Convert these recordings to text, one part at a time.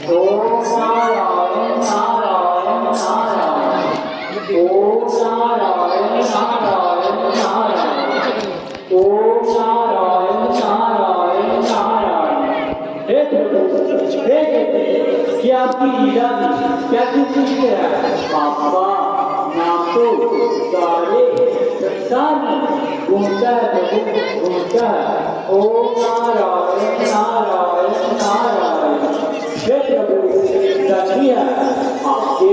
ओम नारायण नारायण नारायण। ओम नारायण नारायण नारायण। ओम नारायण नारायण नारायण। हे प्रभु, हे कहते कि आपकी लीला में क्या कुछ है बाबा, नाम तो सारे संसार में घूमता है प्रभु, घूमता है। ओम नारायण नारायण नारायण। हे प्रभु, सखिया आपके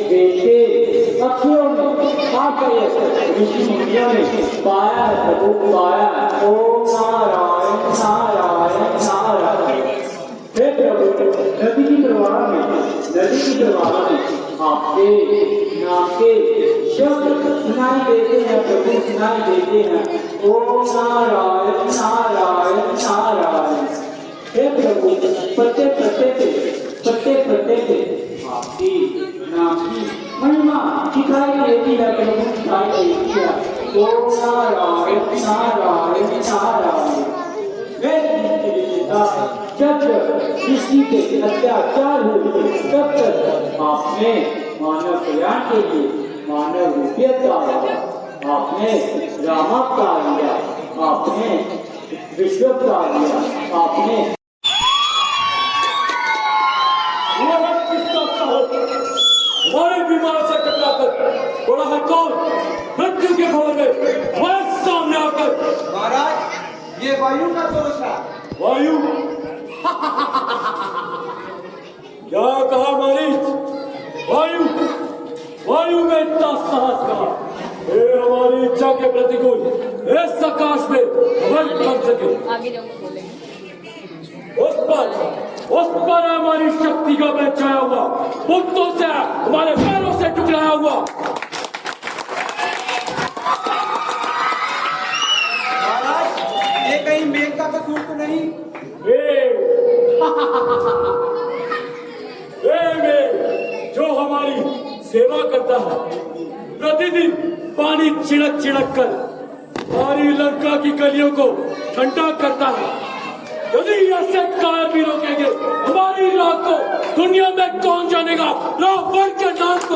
बेटे अक्षरों में आपके ऋषि मुनियों ने पाया है प्रभु, पाया है। ओम नारायण नारायण नारायण। हे प्रभु, नदी की प्रवाह में, नदी की प्रवाह में आपके नाम के शब्द सुनाई देते हैं प्रभु, सुनाई देते हैं। ओम नारायण नारायण नारायण। हे प्रभु, प्रत्येक प्रत्येक आपकी नाम की महिमा दिखाई देती है प्रभु, दिखाई देती है। ओम नारायण नारायण नारायण। जब किसी के अत्याचार हुए तब तक आपने मानव कल्याण के लिए मानव रूपियत का आया, आपने रामावतार लिया, आपने विश्वावतार लिया, आपने हमारे विमान से टकराकर बड़ा है कौन? मृत्यु के भवन में वह सामने आकर। महाराज, ये वायु का दोष है। वायु? क्या कहा मारीच? वायु? वायु में इतना साहस कहा? हे हमारी इच्छा के प्रतिकूल इस आकाश में हवन कर सके, आगे जाऊंगा बोलेंगे। उस पर हमारी शक्ति का मैं छाया हुआ, पुत्रों से हमारे पैरों से टुकराया हुआ। महाराज, ये कहीं मेघ का कसूर तो नहीं? मेघ जो हमारी सेवा करता है, प्रतिदिन पानी छिड़क छिड़क कर हमारी लंका की गलियों को ठंडा करता है। यदि ऐसे काल भी रोकेंगे हमारी राह को, दुनिया में कौन जानेगा रावण के नाम को।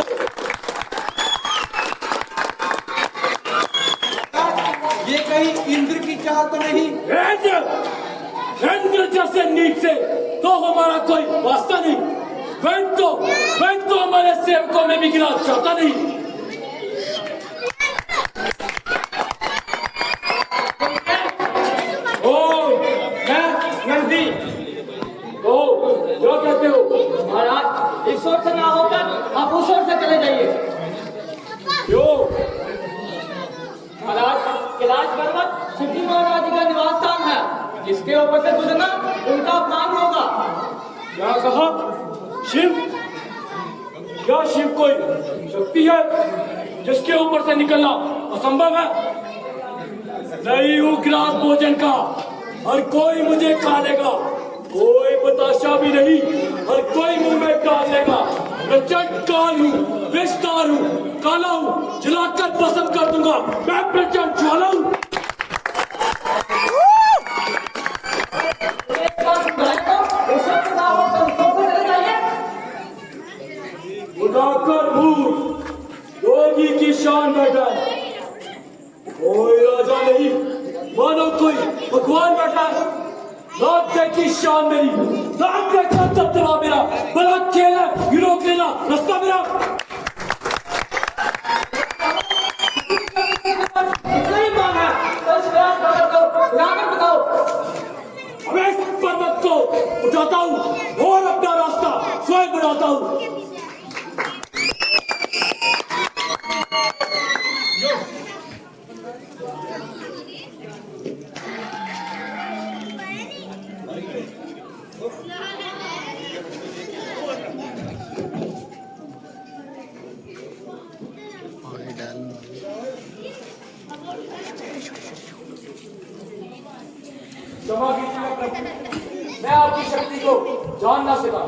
ये कहीं इंद्र की चाल तो नहीं? इंद्र जैसे नीच से तो हमारा कोई वास्ता नहीं। वैन तो हमारे सेवकों में भी गिरा चाहता नहीं। जो कहते हो महाराज, इस ओर से ना होकर आप उस ओर से चले जाइए। क्यों? महाराज, कैलाश पर्वत शिव जी महाराज का निवास स्थान है, जिसके ऊपर से गुजरना उनका अपमान होगा। क्या कहा? शिव? क्या शिव कोई शक्ति है जिसके ऊपर से निकलना असंभव है? नहीं हूँ ग्रास भोजन का, हर कोई मुझे खा लेगा। कोई बताशा भी नहीं, हर कोई मुंह में डाल लेगा। प्रचंड काल हूँ, विस्तार हूँ, काला हूँ, जलाकर भस्म कर दूंगा। मैं प्रचंड ज्वाला हूँ। उड़ाकर भूत योगी की शान बैठा है। कोई राजा नहीं, मानो कोई भगवान बैठा है। नाक देखी शान मेरी, नाक देखा तत्वा मेरा, बड़ा खेल है, ये रोक लेना रास्ता मेरा। इतना ही मान है तो इस कैलाश पर्वत को उड़ाकर बताओ। अब इस पर्वत को उठाता हूँ और अपना रास्ता स्वयं बनाता हूँ। क्षमा कीजिएगा प्रभु, मैं आपकी शक्ति को जान ना सका।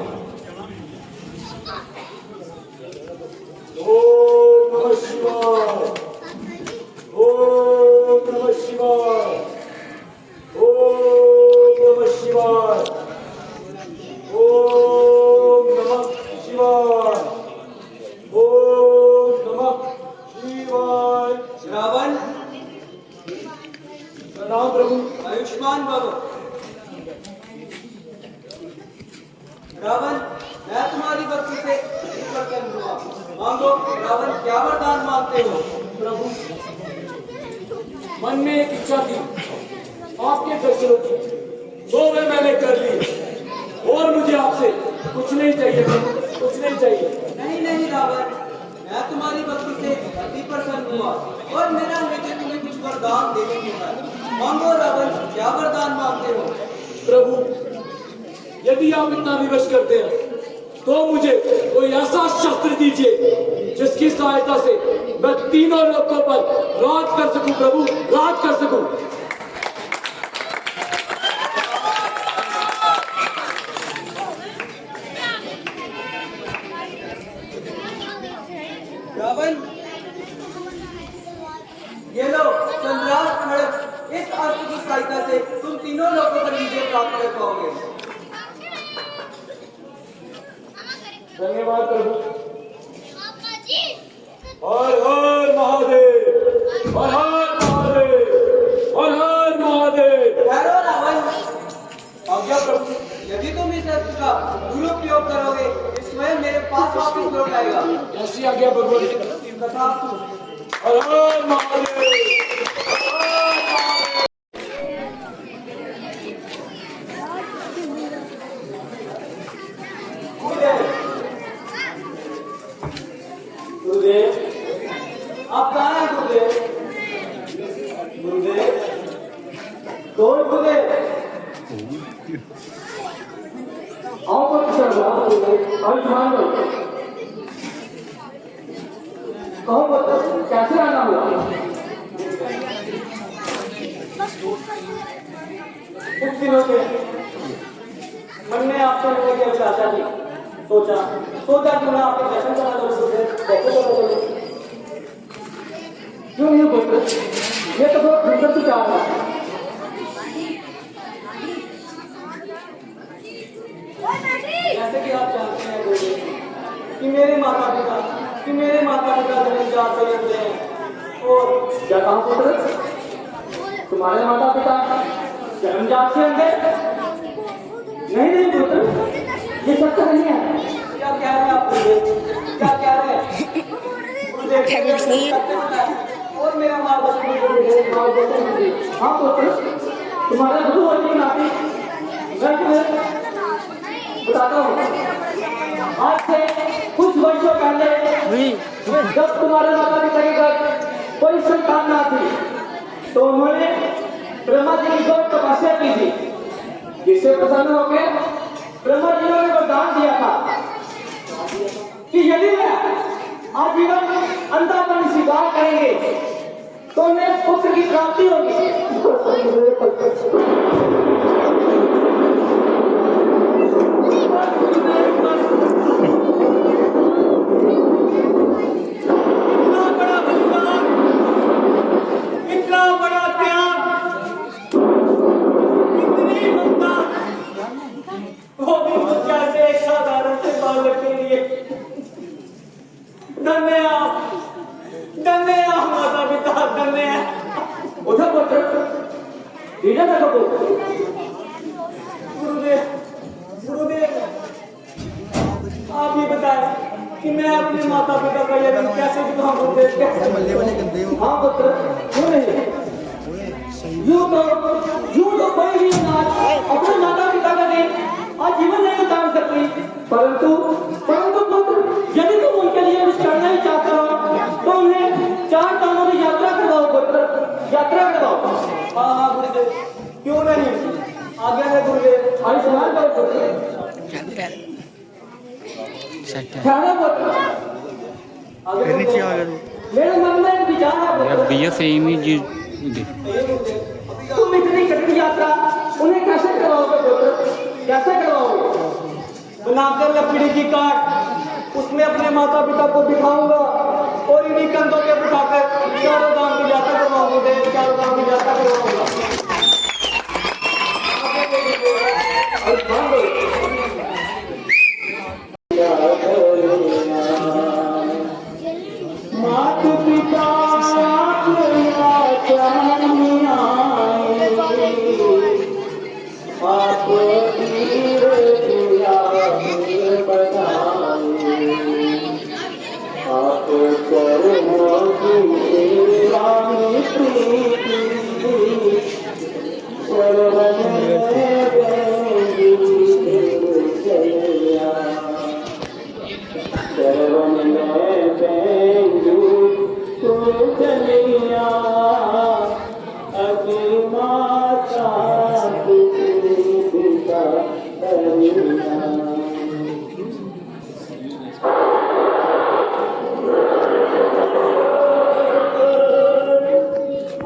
ओम नमः शिवाय, ओम नमः शिवाय, ओम नमः शिवाय, ओम मांगो रावण, क्या वरदान मांगते हो? प्रभु, मन में एक इच्छा थी आपके दर्शनों की, वो वे मैंने कर ली और मुझे आपसे कुछ नहीं चाहिए प्रभु, कुछ नहीं चाहिए। नहीं नहीं रावण, मैं तुम्हारी भक्ति से अति प्रसन्न हुआ और मेरा हृदय तुम्हें कुछ वरदान देने को है। मांगो रावण, क्या वरदान मांगते हो? प्रभु, यदि आप इतना विवश करते हैं तो मुझे कोई ऐसा शस्त्र दीजिए जिसकी सहायता से मैं तीनों लोगों पर राज कर सकूं प्रभु, राज कर सकूं। रावण, ये लो चंद्रास्त्र खड्ग, इस अस्त्र की सहायता से तुम तीनों लोगों पर विजय प्राप्त कर पाओगे। धन्यवाद प्रभु। हर हर महादेव, हर हर महादेव, हर हर महादेव। ठहरो रावण, आज्ञा प्रभु। यदि तुम इस अस्त्र का दुरुपयोग करोगे तो स्वयं मेरे पास वापस लौट आएगा। ऐसी आज्ञा प्रभु। तथास्तु। हर हर महादेव, हर हर महादेव। गुरुदेव, आप कहाँ हैं गुरुदेव? गुरुदेव, कौन गुरुदेव? आओ पर आयुष्मान भाई, कहो बता कैसे आना हुआ? कुछ दिनों से मन में आपसे मिलने की अभिलाषा थी, सोचा क्यों ना आपके दर्शन करा दो गुरुदेव। क्यों नहीं बोलते? ये तो बहुत सुंदर विचार है। जैसे कि आप जानते हैं गुरुदेव कि मेरे माता पिता जन्मजात संयंत्र हैं। और क्या कहा पुत्र, तुम्हारे माता पिता जन्मजात से अंधे? नहीं पुत्र, ये सत्य नहीं है। क्या कह रहे हैं आप गुरुदेव? क्या कह रहे हैं गुरुदेव? और मेरा मार्गदर्शन कीजिए। हाँ पुत्र, तुम्हारे गुरु होने के नाते मैं तुम्हें बताता हूँ। आज से कुछ वर्षों पहले जब तुम्हारे माता पिता के घर कोई संतान ना थी तो उन्होंने ब्रह्मा जी की गौ तपस्या की थी, जिससे प्रसन्न होकर ब्रह्मा जी ने वरदान दिया था कि यदि वे आजीवन अंधापन स्वीकार करेंगे तो उन्हें पुत्र की प्राप्ति होगी। इतना बड़ा त्याग, इतनी ममता, वो भी जैसे एक साधारण से बालक के लिए। धन्य आप माता पिता, धन्य। उठो पुत्र, धीरे रखो पुत्र। गुरुदेव, आप ही बताएं कि मैं अपने माता पिता का यदि कैसे दिखाऊं गुरुदेव, कैसे? हाँ पुत्र, क्यों नहीं? यूं तो कोई भी औलाद अपने माता पिता का दिन आजीवन नहीं उतार सकती, परंतु पुत्र, यदि तुम उनके लिए कुछ करना ही चाहते हो तो उन्हें 4 धामों की यात्रा करवाओ पुत्र, यात्रा करवाओ। हाँ गुरुदेव, क्यों नहीं? आज्ञा है गुरुदेव। आयुष्मान करो पुत्र। ख्याल पुत्र, मेरे मन में एक विचार है पुत्र। भैया सेम ही जी। तुम इतनी कठिन यात्रा उन्हें कैसे करवाओगे पुत्र, कैसे करवाओगे? बनाकर लकड़ी की काट उसमें अपने माता पिता को बिठाऊंगा और इन्हीं कंधों पे बिठाकर 4 धाम की यात्रा करवाऊंगा, 4 धाम की यात्रा करवाऊंगा। मात पिता आप सरवन में पेंदू तू चलिया अगे माता तुझे पिता करिया।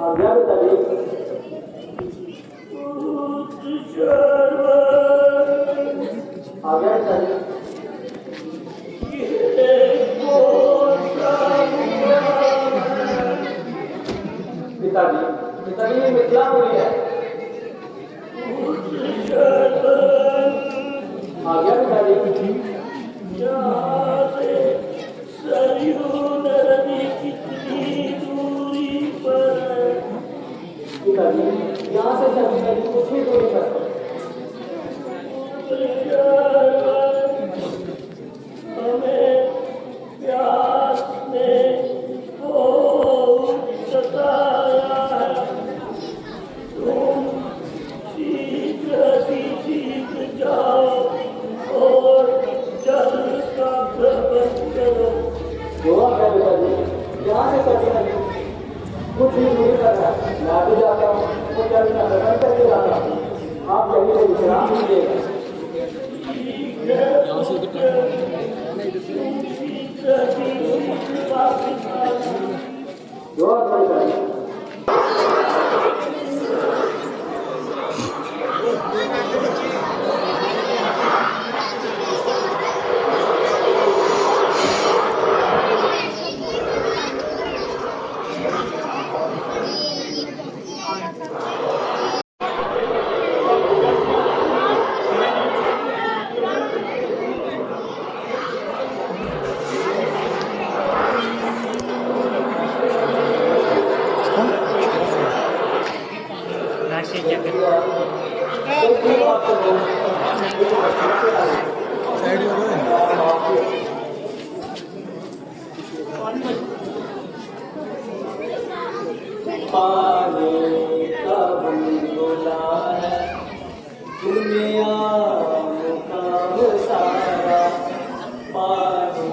आज्ञा पिताजी। आज्ञा पिताजी। पिताजी पिताजी ये मिथिला बोली है। आज्ञा पिताजी। पिताजी यहाँ से सरयू नदी कुछ ही दूरी पर है। यहाँ से सरयू नदी कुछ ही दूरी पर है। मैं भी जाता हूँ तो जल का दर्शन करके जाता हूँ। आप यहीं से विश्राम कीजिएगा। पानी का बुलबुला है दुनिया मुकाम सारा। पानी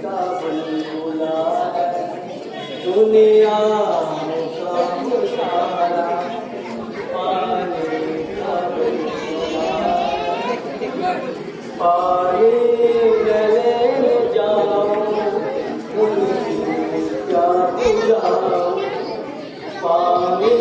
का बुलबुला है दुनिया मुकाम सारा। पानी का बुलबुला पानी गले जाओ उनकी क्या बुझाओ। पानी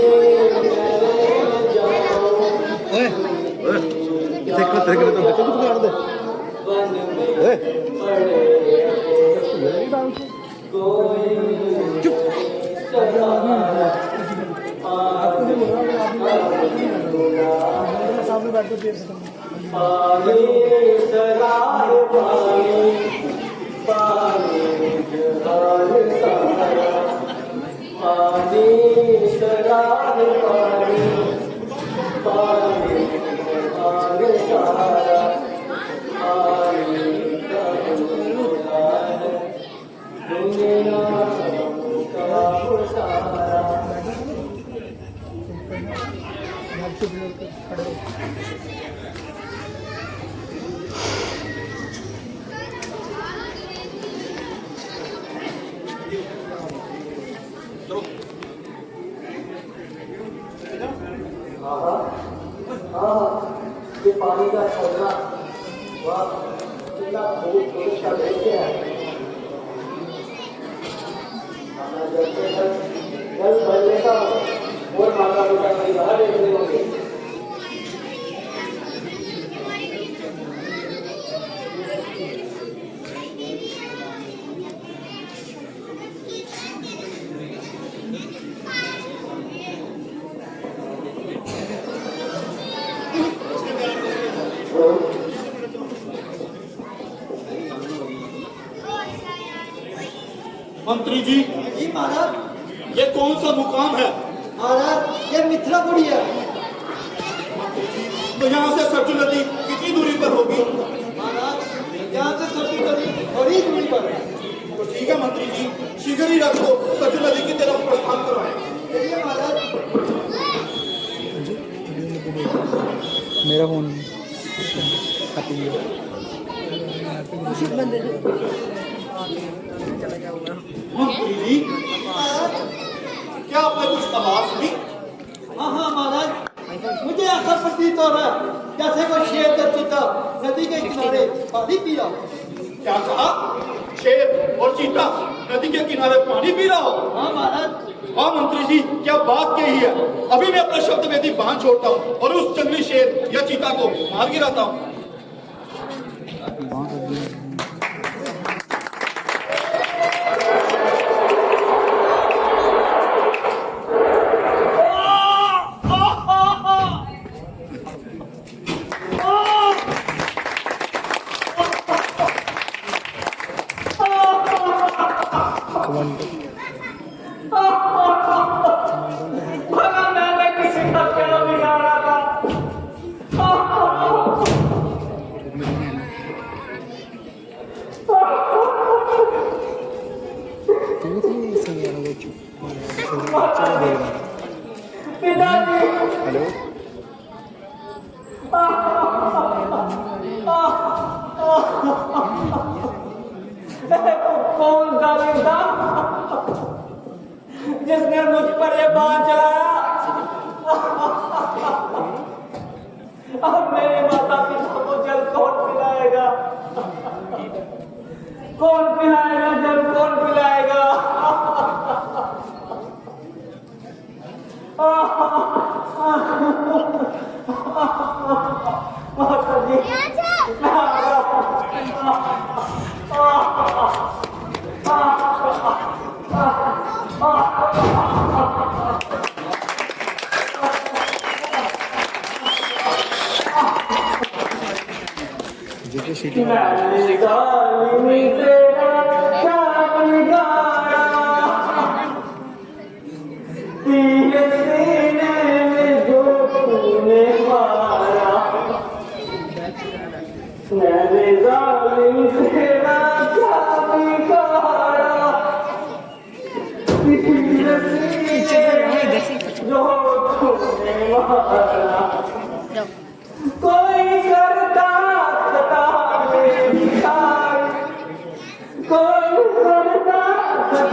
ये पानी का झरना वाह कितना खूबसूरत सा दृश्य है। जल भरने का और माता पिता की राह देखने होंगे। मंत्री जी महाराज ये कौन सा मुकाम है? महाराज ये मिथिलापुरी है। तो यहाँ से सरजू नदी कितनी दूरी पर होगी? महाराज यहाँ से सरजू नदी बड़ी दूरी पर है। तो ठीक है मंत्री जी, शीघ्र ही रथ को सरजू नदी की तरफ प्रस्थान करवाएं। चलिए महाराज। मेरा फोन जी क्या आपने कुछ आवाज सुनी? हाँ हाँ महाराज, मुझे ऐसा प्रतीत हो रहा है जैसे कोई शेर या चीता नदी के किनारे पानी पी रहा हो। क्या कहा? शेर और चीता नदी के किनारे पानी पी रहा हो? हाँ महाराज। वाह मंत्री जी, क्या बात कही है। अभी मैं अपना शब्द वेदी बांध छोड़ता हूँ और उस जंगली शेर या चीता को मार गिराता हूँ। भला मैंने किसी का क्या बिगाड़ा था? पिताजी। हेलो कौन जालिम था जिसने मुझ पर ये बाण चलाया? अब मेरे माता पिता को जल कौन पिलाएगा? कौन पिलाएगा जल? कौन पिलाएगा? माता जी जेके सिटी मैंने जालिम तेरा क्या बिगाड़ा? जो तूने मारा कोई करता था मेरी ताई, कोई करता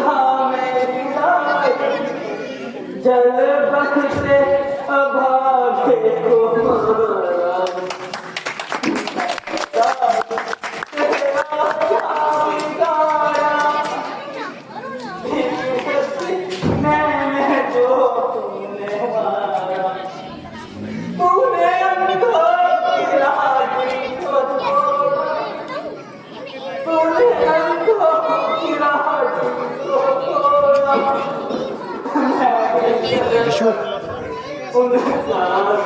था मेरी ताई, जल बखते अभागे को मारा। तेरा क्या बिगाड़ा? मैंने जो तूने मारा, तूने अंधों की राही को तोड़ा, तूने अंधों की राही को तोड़ा। विशु उनका सहारा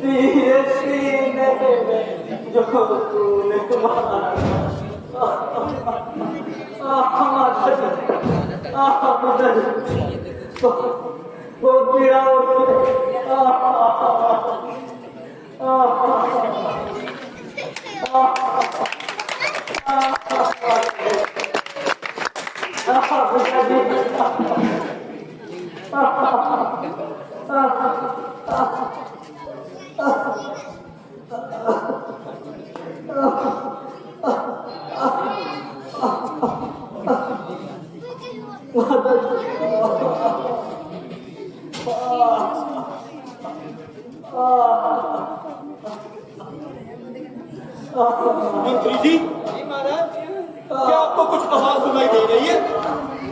तेरे सीने में जो तूने मारा। वो पीड़ा मंत्री जी क्या आपको कुछ आवाज सुनाई दे रही है?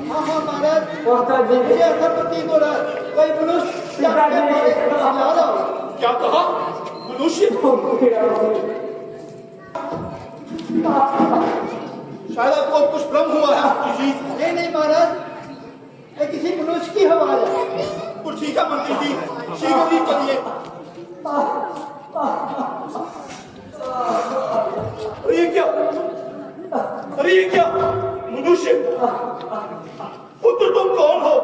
हाँ हाँ महाराज, मुझे ऐसा प्रतीत हो रहा है कोई मनुष्य जा रहा हो। क्या कहा? मनुष्य? शायद आपको कुछ भ्रम हुआ है मंत्री जी। नहीं नहीं महाराज, ये किसी मनुष्य की आवाज है। तो ठीक है मंत्री जी, शीघ्र ही चलिए। अरे ये क्या? अरे ये क्या? मनुष्य? पुत्र तुम कौन हो?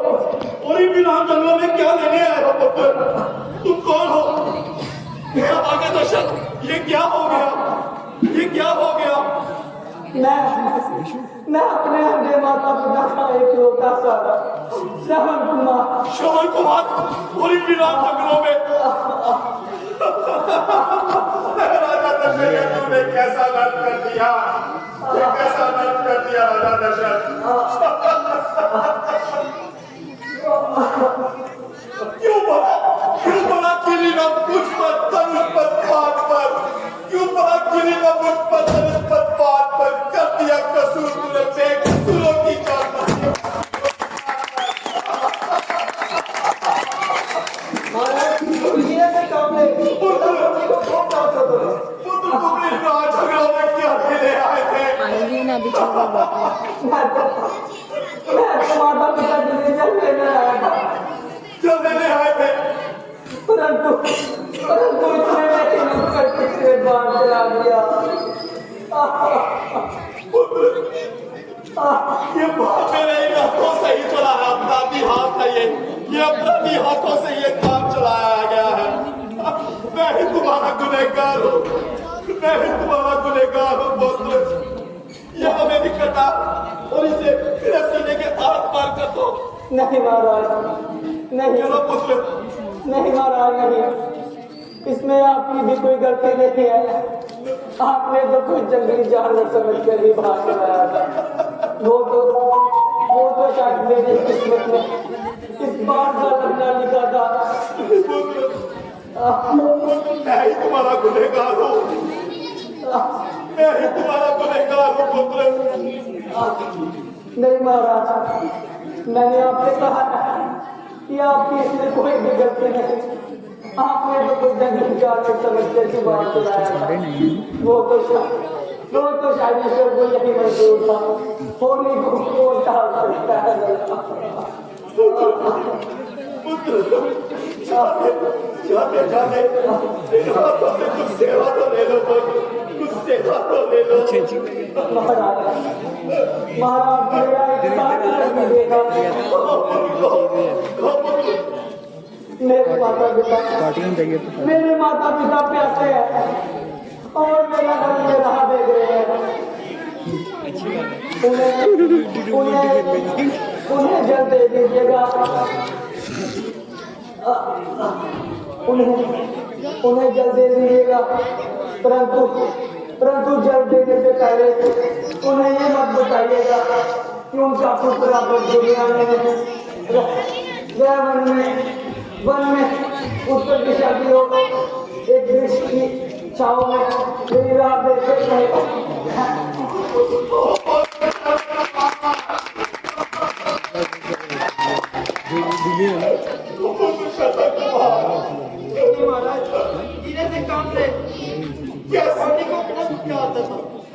और इन वीरान जंगलों में क्या लेने आए हो पुत्र? तुम कौन हो? मेरा आगे दर्शक, ये क्या हो गया? ये क्या हो गया? मैं अपने अपने माता पिता का एक लौता सारा श्रवण कुमार। श्रवण कुमार और इन वीरान जंगलों में? कैसा नर्क कर दिया, ये कैसा नर्क कर दिया राजा दशरथ। क्यों बड़ा किरीटम मुझ पर, धनुष पर, पात पर, क्यों बड़ा किरीटम मुझ पर, धनुष पर, पात पर कर दिया कसूर तूने बेकसूरों की जान। माता पिता के लिए जल लेने आया था, परंतु इतने में हिम्मत कर पिछले बार चला दिया। ये बात मेरे हाथों से ही चला है, अपना भी हाथ है ये अपना भी हाथों से ये काम चलाया गया है। मैं ही तुम्हारा गुनहगार हूँ, मैं ही तुम्हारा गुनहगार हूँ पुत्र। ये हमें भी कटा और इसे मेरे सीने के आर पार कर दो। नहीं महाराज, नहीं चलो पुत्र, नहीं महाराज, नहीं, इसमें आपकी भी कोई गलती नहीं है। आपने तो कोई जंगली जानवर समझ कर ही भाग चलाया था। वो तो शायद मेरी किस्मत में इस बार का लगना लिखा था। मैं ही तुम्हारा गुनहगार हूँ, मैं ही तुम्हारा गुनहगार हूँ पुत्र। नहीं महाराज, मैंने आपसे कहा कि आपकी इसमें कोई भी गलती नहीं। आपने तो कोई जंगली जानवर समझ कर ही भाग चलाया था। वो तो शायद ईश्वर को यही मंजूर था। होने को कौन टाल सकता है। जाते इन हाथों से कुछ सेवा तो ले लो, कुछ सेवा तो ले लो। महाराज मेरा एक साथ नहीं देखा। मेरे माता पिता प्यासे हैं और मेरा घर में रहा दे गए हैं। उन्हें जल दे दीजिएगा, उन्हें जल दे दीजिएगा, परंतु जल देने से पहले उन्हें ये मत बताइएगा कि उनका पुत्र अब दुनिया में वन में उत्तर दिशा की ओर एक वृक्ष की छांव में मेरी राह देखते रहे।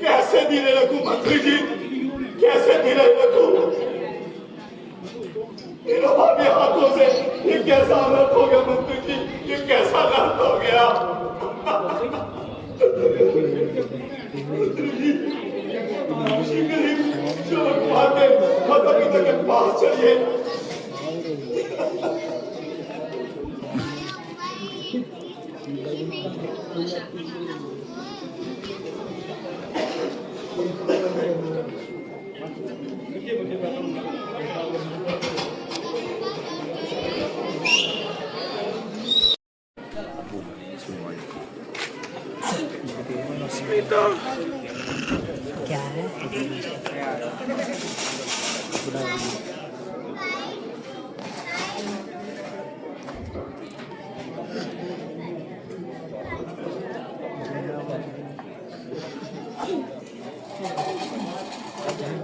कैसे धीरे रखूं मंत्री जी, कैसे धीरे रखूं? इन भाभी हाथों से ये कैसा अनर्थ हो गया मंत्री जी, ये कैसा अनर्थ हो गया। शीघ्र ही चोर मार के माता पिता के पास चलिए। क्या है?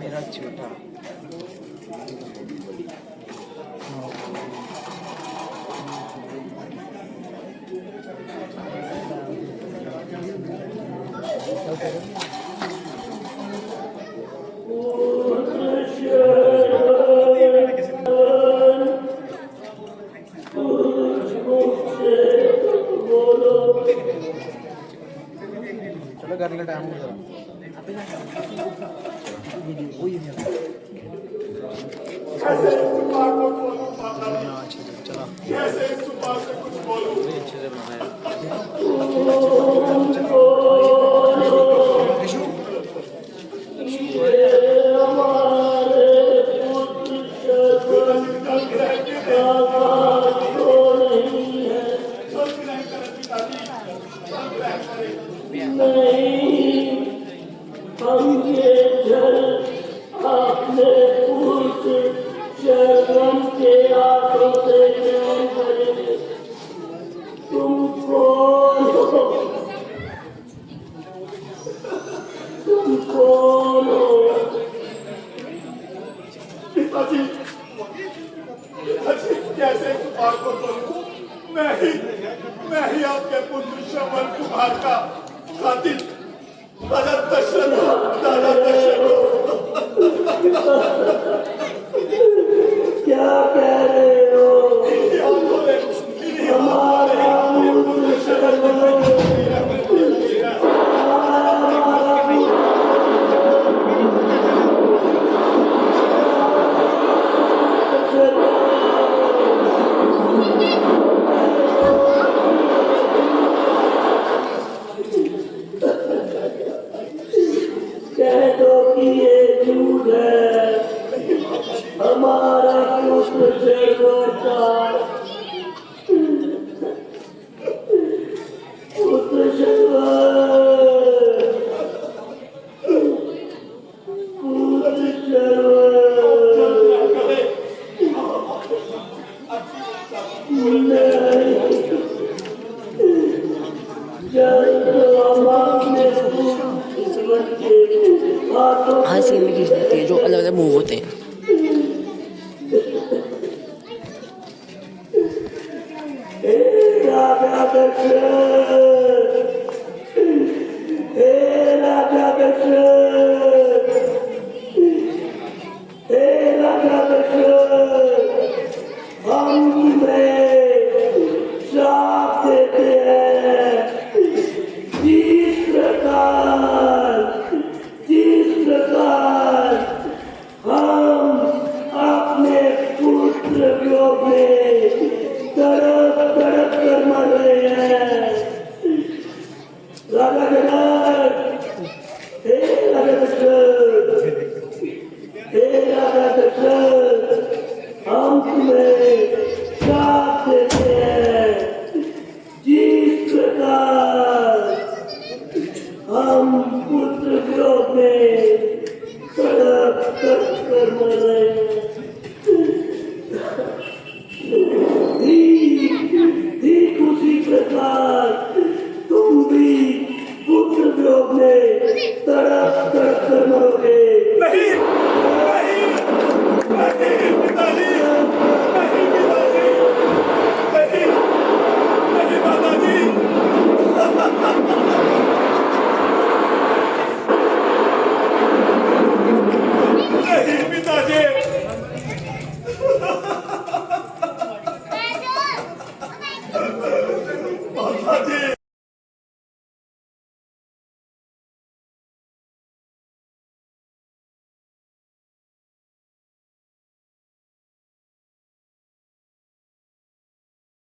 मेरा छोटा चलो कर ले टाइम जरा कैसे इस सुपार को बोलूं माता जी, कैसे इस सुपार से कुछ बोलूं। अच्छे से बनाया नहीं हम ये जल अपने पुत्र शरण के हाथों से ग्रहण करेंगे। तुम कौन हो? तुम कौन हो? पिताजी, पिताजी कैसे कुमार को बोलूं? मैं ही आपके पुत्र श्रवण कुमार का खातिर दादा दशरथ क्या कह रहे हो? हमारा पुत्र शरण कह दो कि ये झूठ है। हमारा पुत्र शर्वता पुत्र हंसी में खींच देती है जो अलग अलग मूव होते हैं। राजा दशरथ, हम तुम्हें श्राप देते हैं। जिस प्रकार हम अपने पुत्र वियोग में तड़प कर मर रहे हैं। राजा जनक, हे राजा दशरथ, हम तुम्हें श्राप देते हैं। जिस प्रकार हम पुत्र वियोग में तड़प कर मर रहे हैं, ठीक उसी प्रकार तुम भी पुत्र वियोग में तड़प कर मरोगे। नहीं